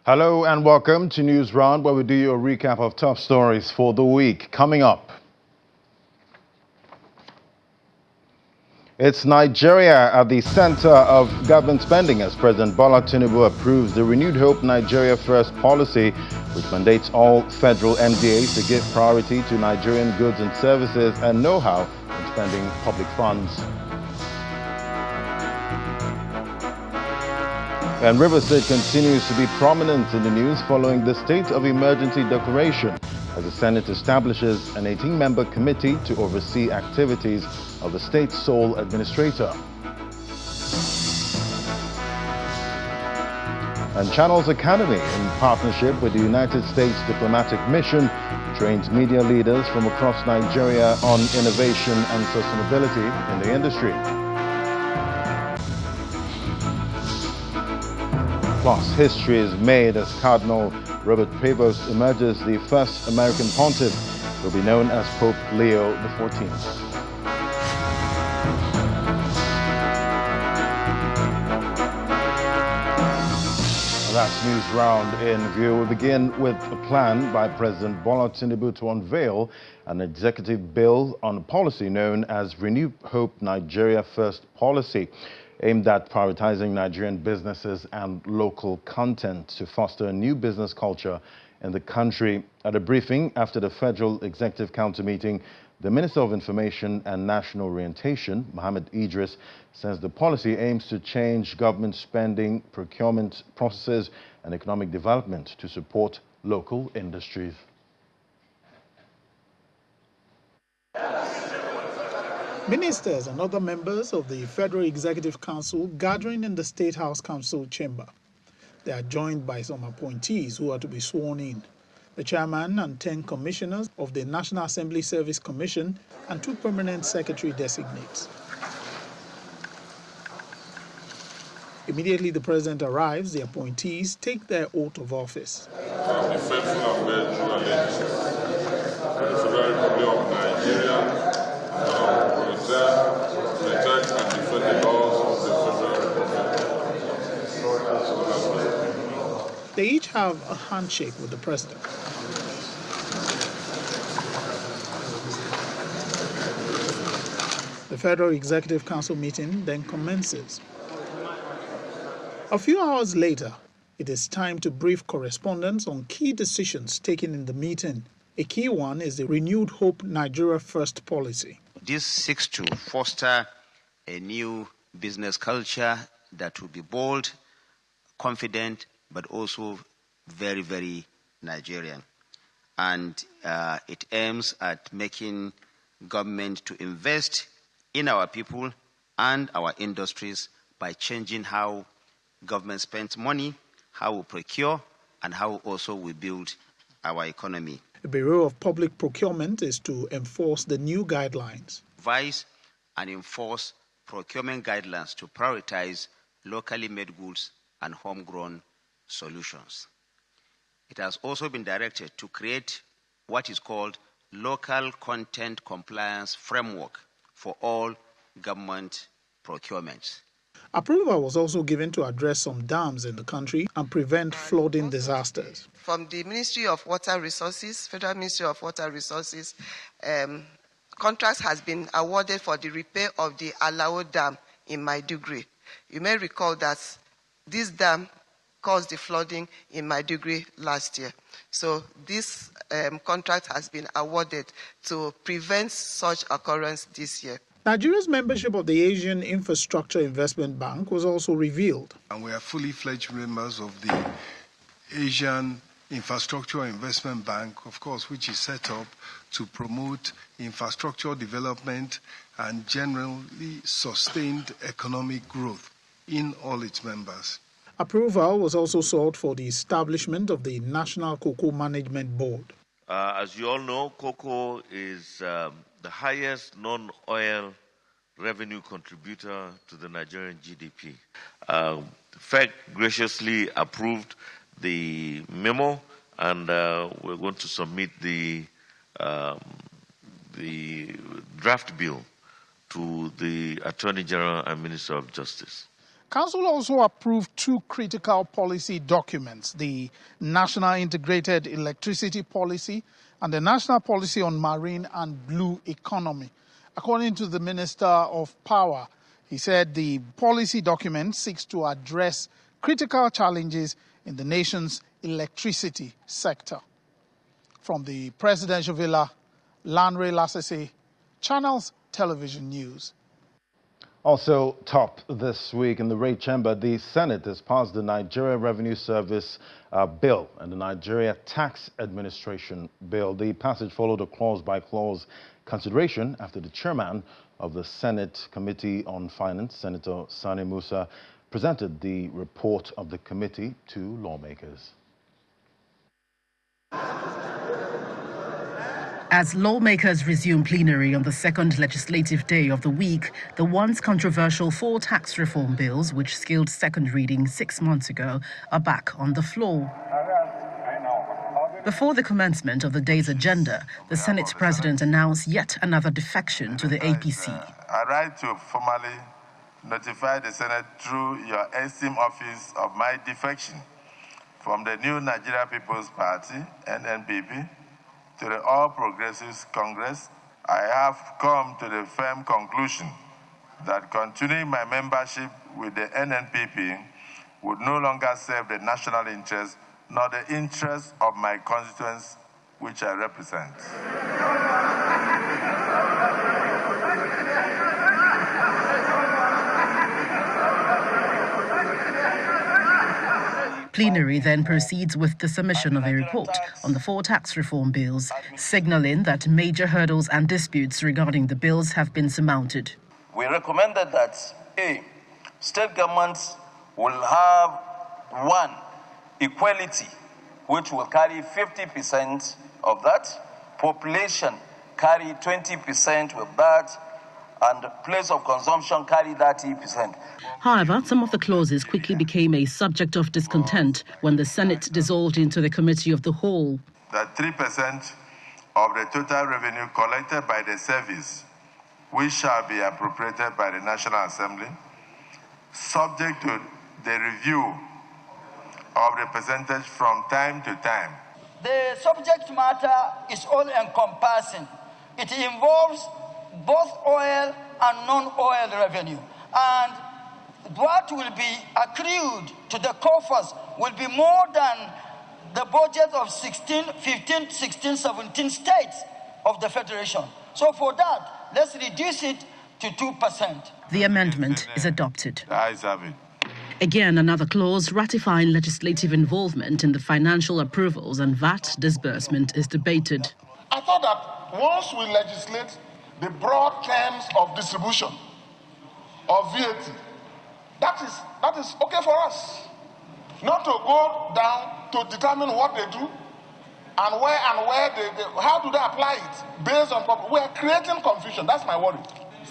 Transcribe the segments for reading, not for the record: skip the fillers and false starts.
Hello and welcome to News Round, where we do you a recap of top stories for the week. Coming up, it's Nigeria at the center of government spending as President Bola Tinubu approves the Renewed Hope Nigeria First policy, which mandates all federal MDAs to give priority to Nigerian goods and services and know-how in spending public funds. And River State continues to be prominent in the news following the state of emergency declaration as the Senate establishes an 18-member committee to oversee activities of the state's sole administrator. And Channels Academy, in partnership with the United States Diplomatic Mission, trains media leaders from across Nigeria on innovation and sustainability in the industry. Plus, history is made as Cardinal Robert Prevost emerges the first American pontiff who will be known as Pope Leo XIV. That's News Round in View. We begin with a plan by President Bola Tinubu to unveil an executive bill on a policy known as Renewed Hope Nigeria First policy, aimed at prioritizing Nigerian businesses and local content to foster a new business culture in the country. At a briefing after the Federal Executive Council meeting, the Minister of Information and National Orientation, Mohammed Idris, says the policy aims to change government spending, procurement processes, and economic development to support local industries. Ministers and other members of the Federal Executive Council gathering in the State House Council chamber. They are joined by some appointees who are to be sworn in. The chairman and 10 commissioners of the National Assembly Service Commission and 2 permanent secretary designates. Immediately the president arrives, the appointees take their oath of office. I will be faithful and bear true allegiance to the Federal Republic of Nigeria, and I will preserve, protect, and defend the laws of the Federal Republic. They each have a handshake with the president. The Federal Executive Council meeting then commences. A few hours later, it is time to brief correspondents on key decisions taken in the meeting. A key one is the Renewed Hope Nigeria First policy. This seeks to foster a new business culture that will be bold, confident, but also very, very Nigerian. And it aims at making government to invest in our people and our industries by changing how government spends money, how we procure, and how also we build our economy. The Bureau of Public Procurement is to enforce the new guidelines. Advise and enforce procurement guidelines to prioritize locally made goods and homegrown solutions. It has also been directed to create what is called local content compliance framework for all government procurements. Approval was also given to address some dams in the country and prevent flooding disasters. From the Ministry of Water Resources, Federal Ministry of Water Resources, contracts has been awarded for the repair of the Alao Dam in Maiduguri. You may recall that this dam caused the flooding in Maiduguri last year. So this contract has been awarded to prevent such occurrence this year. Nigeria's membership of the Asian Infrastructure Investment Bank was also revealed. And we are fully fledged members of the Asian Infrastructure Investment Bank, of course, which is set up to promote infrastructure development and generally sustained economic growth in all its members. Approval was also sought for the establishment of the National Cocoa Management Board. As you all know, cocoa is the highest non-oil revenue contributor to the Nigerian GDP. FEC graciously approved the memo, and we're going to submit the draft bill to the Attorney General and Minister of Justice. Council also approved two critical policy documents, the National Integrated Electricity Policy and the National Policy on Marine and Blue Economy. According to the Minister of Power, he said the policy document seeks to address critical challenges in the nation's electricity sector. From the presidential villa, Lanre Lasese, Channels Television News. Also top this week in the Ray Chamber, the Senate has passed the Nigeria Revenue Service Bill and the Nigeria Tax Administration Bill. The passage followed a clause-by-clause consideration after the chairman of the Senate Committee on Finance, Senator Sani Musa, presented the report of the committee to lawmakers. As lawmakers resume plenary on the second legislative day of the week, the once controversial 4 tax reform bills, which scaled second reading 6 months ago, are back on the floor. Before the commencement of the day's agenda, the Senate President announced yet another defection to the APC. I write to formally notify the Senate through your esteemed office of my defection from the New Nigeria People's Party, NNPP, to the All Progressives Congress. I have come to the firm conclusion that continuing my membership with the NNPP would no longer serve the national interest nor the interests of my constituents, which I represent. Plenary then proceeds with the submission of a report on the 4 tax reform bills, signaling that major hurdles and disputes regarding the bills have been surmounted. We recommended that A, state governments will have 1, equality, which will carry 50% of that, population carry 20% with that, and place of consumption carry 30%. However, some of the clauses quickly became a subject of discontent when the Senate dissolved into the Committee of the Whole. That 3% of the total revenue collected by the service, which shall be appropriated by the National Assembly, subject to the review of the percentage from time to time. The subject matter is all-encompassing. It involves both oil and non-oil revenue. And what will be accrued to the coffers will be more than the budget of 15, 16, 17 states of the Federation. So for that, let's reduce it to 2%. The amendment is adopted. The ayes have it. Again, another clause ratifying legislative involvement in the financial approvals and VAT disbursement is debated. I thought that once we legislate the broad terms of distribution of VAT, that is okay for us. Not to go down to determine what they do and where how do they apply it based on what we are creating confusion. That's my worry.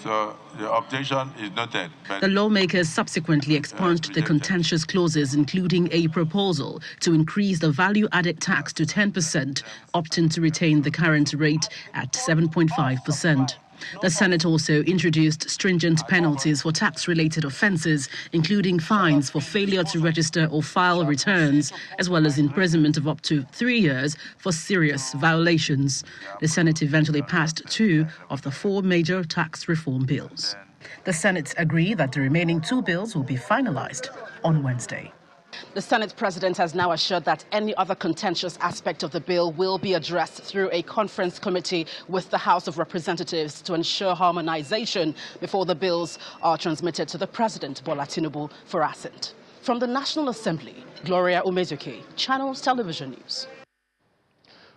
So the objection is noted. The lawmakers subsequently expunged the contentious clauses, including a proposal to increase the value-added tax to 10%, opting to retain the current rate at 7.5%. The Senate also introduced stringent penalties for tax-related offences, including fines for failure to register or file returns, as well as imprisonment of up to 3 years for serious violations. The Senate eventually passed 2 of the 4 major tax reform bills. The Senate agreed that the remaining 2 bills will be finalised on Wednesday. The Senate President has now assured that any other contentious aspect of the bill will be addressed through a conference committee with the House of Representatives to ensure harmonization before the bills are transmitted to the President, Bola Tinubu, for assent. From the National Assembly, Gloria Umezuke, Channels Television News.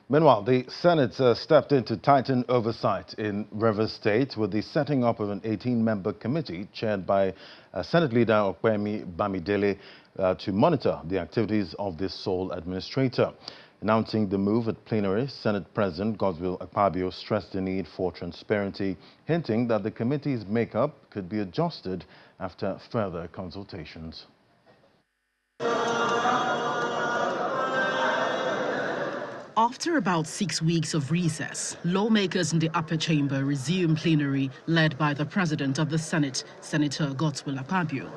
Meanwhile, the Senate stepped in to tighten oversight in Rivers State with the setting up of an 18-member committee chaired by Senate Leader Okpeyemi Bamidele to monitor the activities of the sole administrator. Announcing the move at plenary, Senate President Godswill Akpabio stressed the need for transparency, hinting that the committee's makeup could be adjusted after further consultations. After about 6 weeks of recess, lawmakers in the upper chamber resumed plenary, led by the President of the Senate, Senator Godswill Akpabio.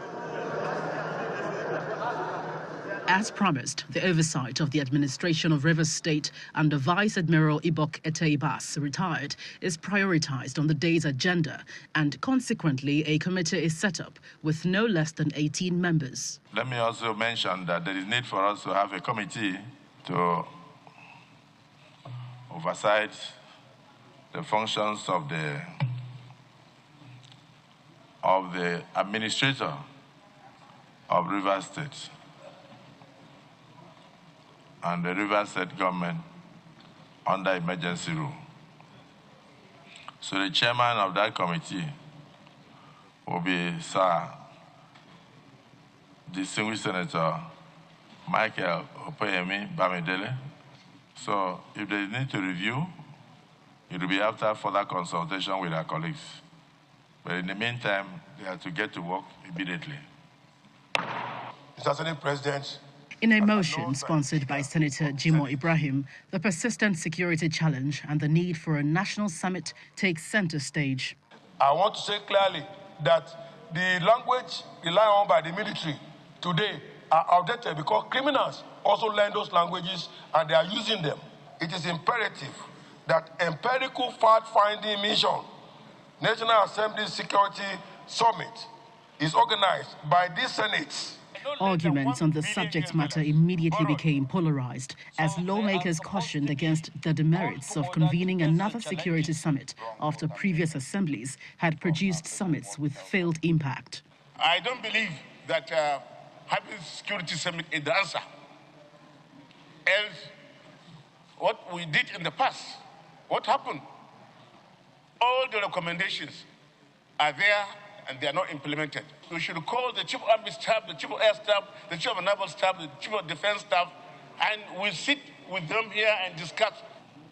As promised, the oversight of the administration of Rivers State under Vice Admiral Ibok Eteibas, retired, is prioritized on the day's agenda, and consequently a committee is set up with no less than 18 members. Let me also mention that there is need for us to have a committee to oversight the functions of the administrator of Rivers State and the Rivers State government under emergency rule. So the chairman of that committee will be Sir Distinguished Senator Michael Opeyemi Bamidele. So if there is need to review, it will be after further consultation with our colleagues. But in the meantime, they have to get to work immediately. Mr. Senate President, In a motion sponsored by Senator Jimo Ibrahim, the persistent security challenge and the need for a national summit takes center stage. I want to say clearly that the language relied on by the military today are outdated because criminals also learn those languages and they are using them. It is imperative that empirical fact-finding mission, National Assembly Security Summit, is organized by these senates. Arguments on the subject matter immediately became polarized as lawmakers cautioned against the demerits of convening another security summit after previous assemblies had produced summits with failed impact. I don't believe that having security summit is the answer. Else, what we did in the past, what happened? All the recommendations are there and they are not implemented. We should call the Chief of Army Staff, the Chief of Air Staff, the Chief of Naval Staff, the Chief of Defense Staff, and we sit with them here and discuss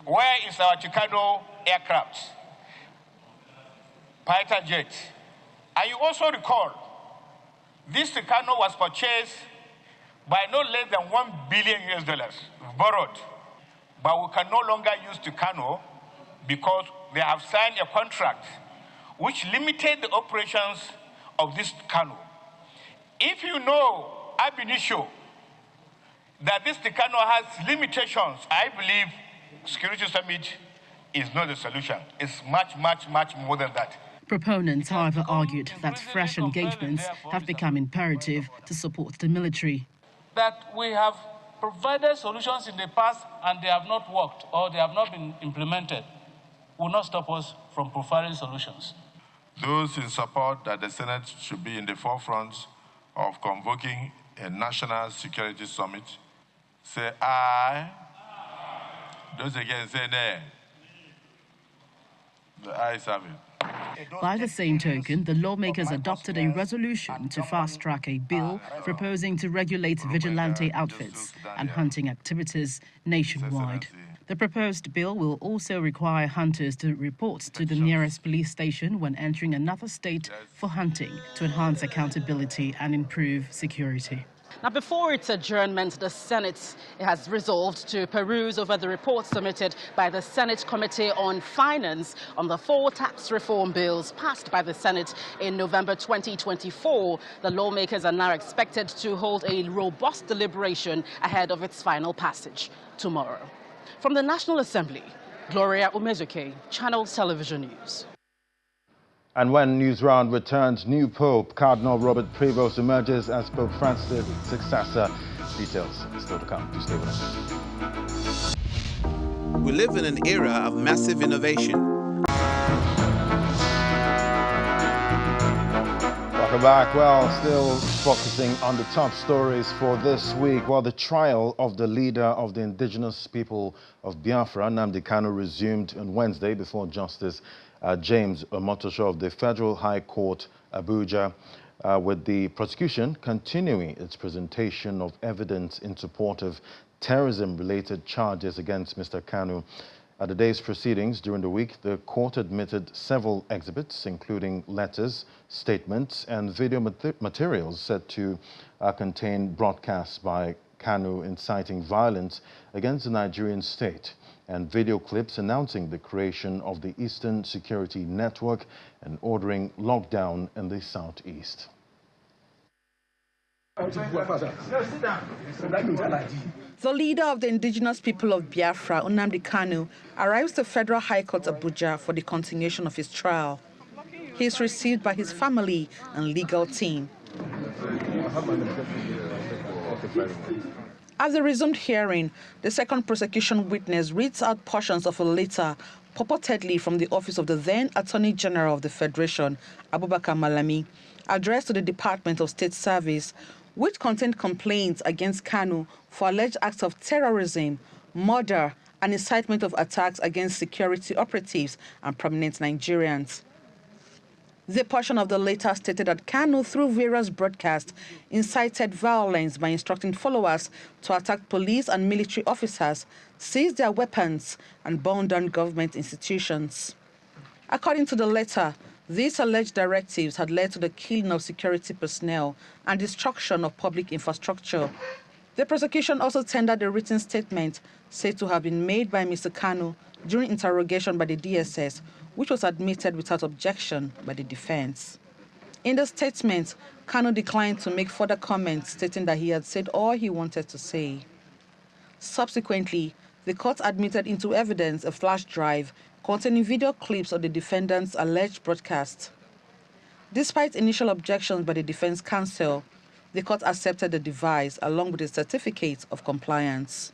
where is our Canu aircraft, fighter jet. And you also recall, this Canu was purchased by no less than $1 billion borrowed. But we can no longer use Canu because they have signed a contract which limited the operations of this Canu. If you know ab initio that this Canu has limitations, I believe security summit is not the solution. It's much, much, much more than that. Proponents, however, argued that fresh engagements have become imperative to support the military. That we have provided solutions in the past and they have not worked or they have not been implemented will not stop us from providing solutions. Those in support that the Senate should be in the forefront of convoking a national security summit, say aye. Those against say nay. The ayes have it. By the same token, the lawmakers adopted a resolution to fast-track a bill proposing to regulate vigilante outfits and hunting activities nationwide. The proposed bill will also require hunters to report to the nearest police station when entering another state for hunting to enhance accountability and improve security. Now, before its adjournment, the Senate has resolved to peruse over the report submitted by the Senate Committee on Finance on the 4 tax reform bills passed by the Senate in November 2024. The lawmakers are now expected to hold a robust deliberation ahead of its final passage tomorrow. From the National Assembly, Gloria Umezuke, Channels Television News. And when News Round returns, new Pope Cardinal Robert Prevost emerges as Pope Francis' successor. Details still to come. Do stay with us. We live in an era of massive innovation. Welcome back. Well, still focusing on the top stories for this week. Well, the trial of the leader of the indigenous people of Biafra, Nnamdi Canu, resumed on Wednesday before Justice James Omotosho of the Federal High Court, Abuja, with the prosecution continuing its presentation of evidence in support of terrorism-related charges against Mr. Canu. At the day's proceedings during the week, the court admitted several exhibits, including letters, statements, and video materials said to contain broadcasts by Canu inciting violence against the Nigerian state, and video clips announcing the creation of the Eastern Security Network and ordering lockdown in the southeast. The leader of the indigenous people of Biafra, Nnamdi Canu, arrives to Federal High Court Abuja for the continuation of his trial. He is received by his family and legal team. At the resumed hearing, the second prosecution witness reads out portions of a letter purportedly from the office of the then Attorney General of the Federation, Abubakar Malami, addressed to the Department of State Service, which contained complaints against Canu for alleged acts of terrorism, murder, and incitement of attacks against security operatives and prominent Nigerians. The portion of the letter stated that Canu, through various broadcasts, incited violence by instructing followers to attack police and military officers, seize their weapons, and burn down government institutions. According to the letter, these alleged directives had led to the killing of security personnel and destruction of public infrastructure. The prosecution also tendered a written statement said to have been made by Mr. Canu during interrogation by the DSS, which was admitted without objection by the defense. In the statement, Canu declined to make further comments, stating that he had said all he wanted to say. Subsequently, the court admitted into evidence a flash drive containing video clips of the defendant's alleged broadcast. Despite initial objections by the defense counsel, the court accepted the device along with a certificate of compliance.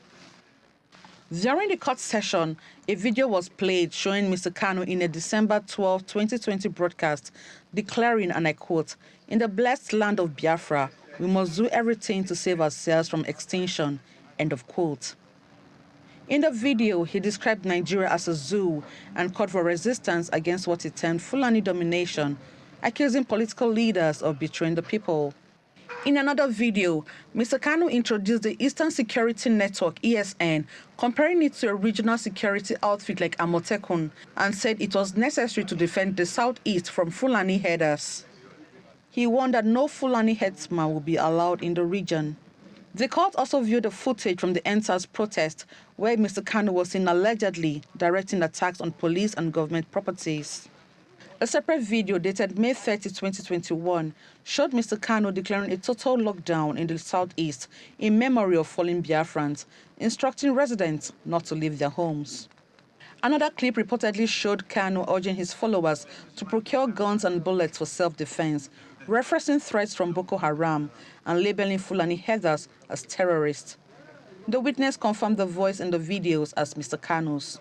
During the court session, a video was played showing Mr. Canu in a December 12, 2020 broadcast declaring, and I quote, "In the blessed land of Biafra, we must do everything to save ourselves from extinction," end of quote. In the video, he described Nigeria as a zoo and called for resistance against what he termed Fulani domination, accusing political leaders of betraying the people. In another video, Mr. Canu introduced the Eastern Security Network, ESN, comparing it to a regional security outfit like Amotekun, and said it was necessary to defend the southeast from Fulani herders. He warned that no Fulani herdsman will be allowed in the region. The court also viewed the footage from the NSAS protest, where Mr. Canu was seen allegedly directing attacks on police and government properties. A separate video dated May 30, 2021 showed Mr. Canu declaring a total lockdown in the southeast in memory of fallen Biafrans, instructing residents not to leave their homes. Another clip reportedly showed Canu urging his followers to procure guns and bullets for self-defense, referencing threats from Boko Haram and labeling Fulani herders as terrorists. The witness confirmed the voice in the videos as Mr. Canu's.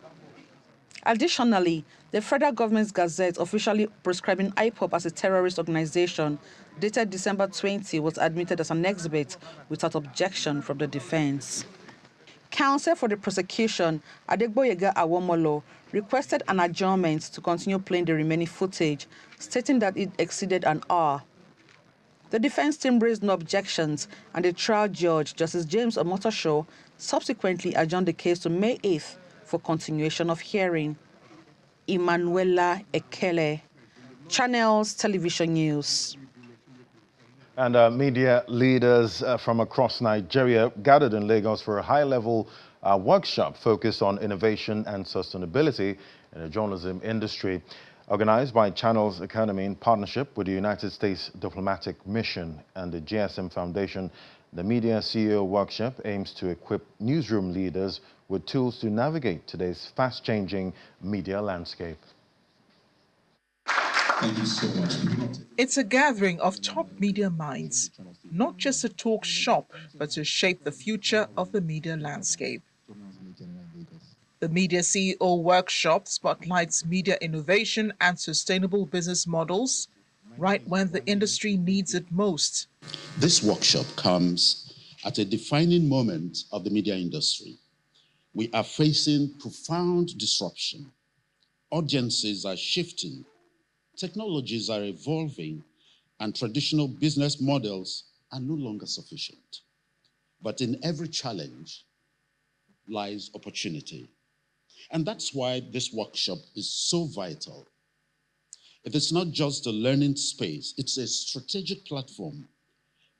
Additionally, the federal government's gazette officially prescribing IPOB as a terrorist organization, dated December 20, was admitted as an exhibit without objection from the defense. Counsel for the prosecution, Adegboyega Awomolo, requested an adjournment to continue playing the remaining footage, stating that it exceeded an hour. The defense team raised no objections, and the trial judge, Justice James Omotosho, subsequently adjourned the case to May 8th for continuation of hearing. Emanuela Ekele, Channels Television News. And media leaders from across Nigeria gathered in Lagos for a high-level workshop focused on innovation and sustainability in the journalism industry. Organized by Channels Academy in partnership with the United States Diplomatic Mission and the GSM Foundation, the Media CEO Workshop aims to equip newsroom leaders with tools to navigate today's fast-changing media landscape. Thank you so much. It's a gathering of top media minds, not just a talk shop, but to shape the future of the media landscape. The Media CEO Workshop spotlights media innovation and sustainable business models right when the industry needs it most. This workshop comes at a defining moment of the media industry. We are facing profound disruption. Audiences are shifting, technologies are evolving, and traditional business models are no longer sufficient. But in every challenge lies opportunity. And that's why this workshop is so vital. It is not just a learning space, it's a strategic platform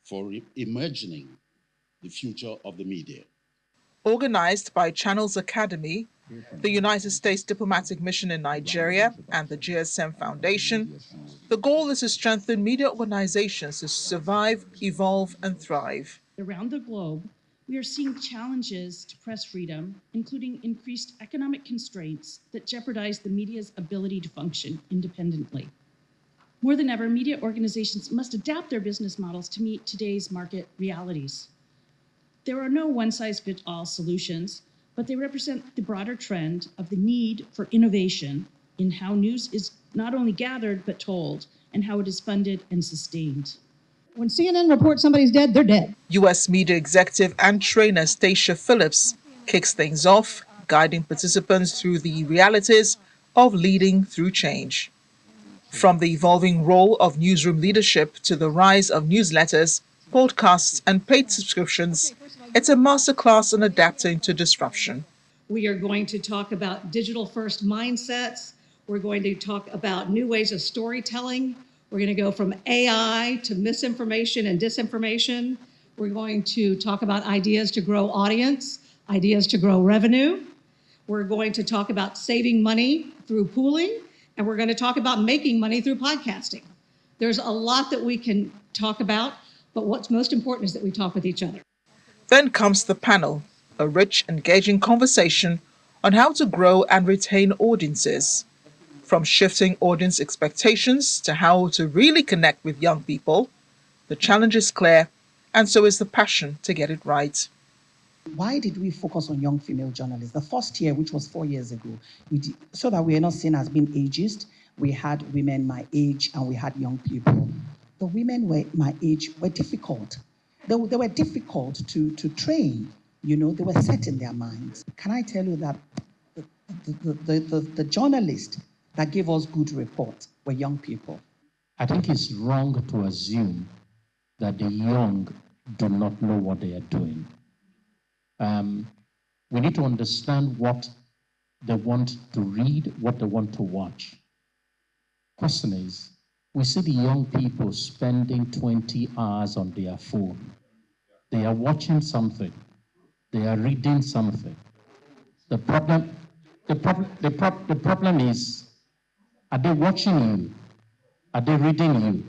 for imagining the future of the media. Organized by Channels Academy, The United States Diplomatic Mission in Nigeria and the GSM Foundation, the goal is to strengthen media organizations to survive, evolve, and thrive. Around the globe, we are seeing challenges to press freedom, including increased economic constraints that jeopardize the media's ability to function independently. More than ever, media organizations must adapt their business models to meet today's market realities. There are no one-size-fits-all solutions, but they represent the broader trend of the need for innovation in how news is not only gathered but told, and how it is funded and sustained. When CNN reports somebody's dead, they're dead. U.S. media executive and trainer Stacia Phillips kicks things off, guiding participants through the realities of leading through change. From the evolving role of newsroom leadership to the rise of newsletters, podcasts, and paid subscriptions, it's a masterclass on adapting to disruption. We are going to talk about digital-first mindsets. We're going to talk about new ways of storytelling. We're going to go from AI to misinformation and disinformation. We're going to talk about ideas to grow audience, ideas to grow revenue. We're going to talk about saving money through pooling, and we're going to talk about making money through podcasting. There's a lot that we can talk about, but what's most important is that we talk with each other. Then comes the panel, a rich, engaging conversation on how to grow and retain audiences. From shifting audience expectations to how to really connect with young people, the challenge is clear, and so is the passion to get it right. Why did we focus on young female journalists? The first year, which was 4 years ago, so that we are not seen as being ageist, we had women my age and we had young people. The women my age were difficult. They were difficult to train. They were set in their minds. Can I tell you that the journalists that gave us good reports were young people? I think it's wrong to assume that the young do not know what they are doing. We need to understand what they want to read, what they want to watch. Question is, we see the young people spending 20 hours on their phone. They are watching something. They are reading something. The problem is, are they watching you? Are they reading you?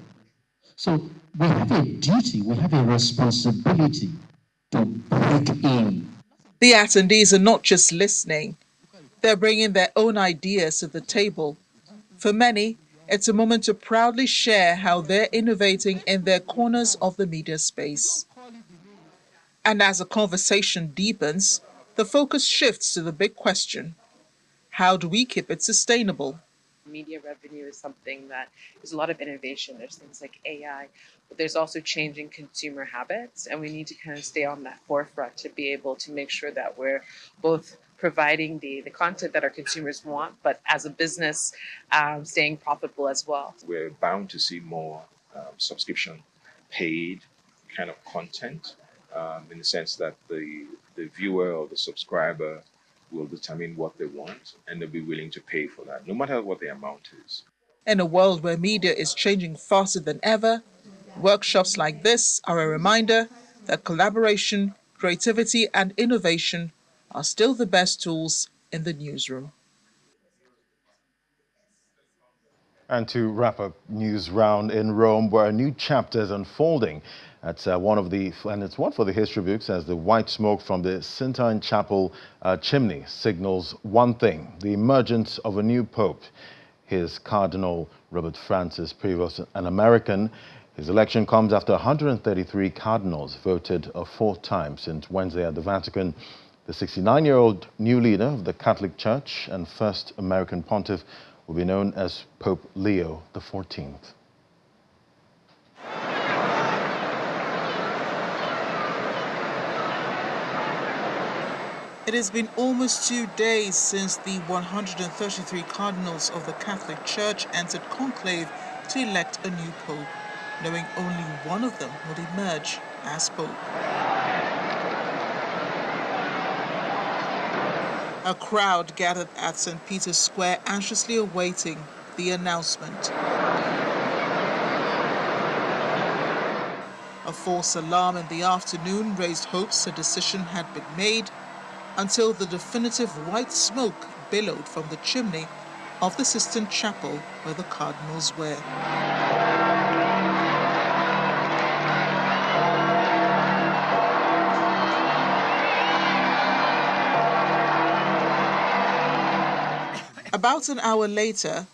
So we have a duty, we have a responsibility to break in. The attendees are not just listening, they're bringing their own ideas to the table. For many, it's a moment to proudly share how they're innovating in their corners of the media space. And as the conversation deepens, the focus shifts to the big question: how do we keep it sustainable? Media revenue is something that there's a lot of innovation. There's things like AI, but there's also changing consumer habits, and we need to kind of stay on that forefront to be able to make sure that we're both providing the content that our consumers want, but as a business, staying profitable as well. We're bound to see more subscription paid kind of content in the sense that the viewer or the subscriber will determine what they want and they'll be willing to pay for that, no matter what the amount is. In a world where media is changing faster than ever, workshops like this are a reminder that collaboration, creativity, and innovation are still the best tools in the newsroom. And to wrap up news round in Rome, where a new chapter is unfolding. That's it's one for the history books, as the white smoke from the Sistine Chapel chimney signals one thing: the emergence of a new pope. His Cardinal Robert Francis Prevost, an American. His election comes after 133 cardinals voted a fourth time since Wednesday at the Vatican. The 69-year-old new leader of the Catholic Church and first American pontiff will be known as Pope Leo XIV. It has been almost 2 days since the 133 cardinals of the Catholic Church entered conclave to elect a new pope, knowing only one of them will emerge as pope. A crowd gathered at St. Peter's Square, anxiously awaiting the announcement. A false alarm in the afternoon raised hopes a decision had been made, until the definitive white smoke billowed from the chimney of the Sistine Chapel where the cardinals were. About an hour later,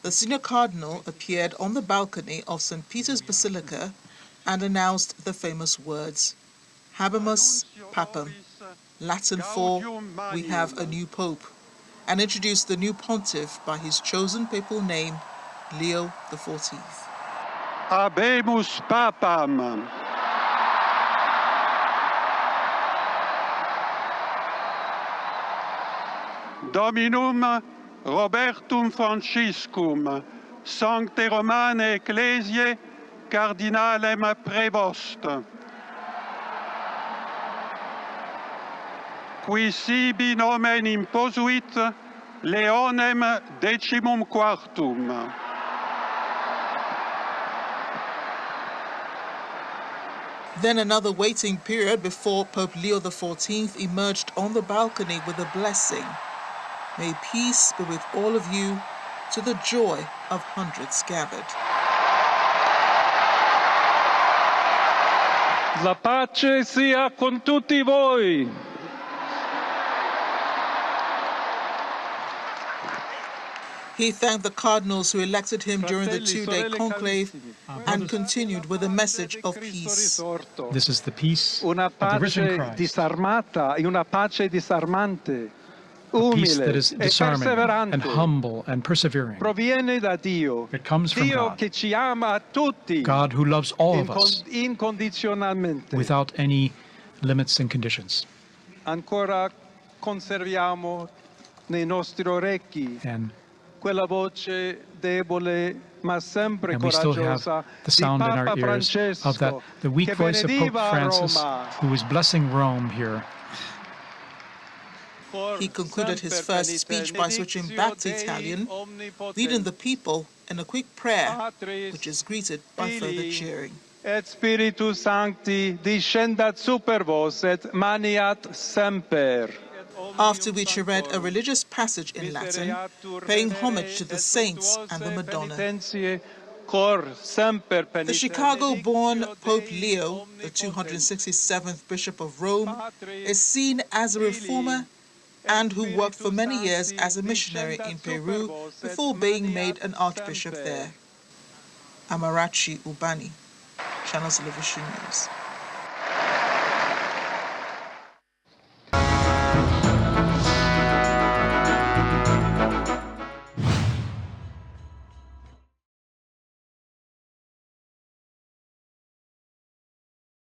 the senior cardinal appeared on the balcony of St. Peter's Basilica and announced the famous words, Habemus Papam, Latin for, we have a new pope, and introduced the new pontiff by his chosen papal name, Leo XIV. Habemus Papam. Dominum Robertum Franciscum, Sancte Romane Ecclesiae, Cardinalem Prevost. Qui sibi nomen imposuit Leonem decimum quartum. Then another waiting period before Pope Leo XIV emerged on the balcony with a blessing. May peace be with all of you, to the joy of hundreds gathered. La pace sia con tutti voi. He thanked the cardinals who elected him during the two-day conclave and continued with a message of peace. This is the peace of the risen Christ. Disarmata e una pace disarmante. A peace that is disarming and humble and persevering. Proviene da Dio. It comes from Dio God. Che ci ama a tutti. God who loves all of us incondizionalmente. without any limits and conditions. Ancora conserviamo nei nostri orecchi and quella voce debole ma sempre we still have coraggiosa the sound in our ears of the weak voice of Pope Francis, who is blessing Rome here. He concluded his first speech by switching back to Italian, leading the people in a quick prayer, which is greeted by further cheering. Et Spiritus Sancti descendat super vos et maniat semper. After which he read a religious passage in Latin, paying homage to the saints and the Madonna. The Chicago-born Pope Leo, the 267th Bishop of Rome, is seen as a reformer and who worked for many years as a missionary in Peru before being made an archbishop there. Amarachi Ubani, Channels Television News.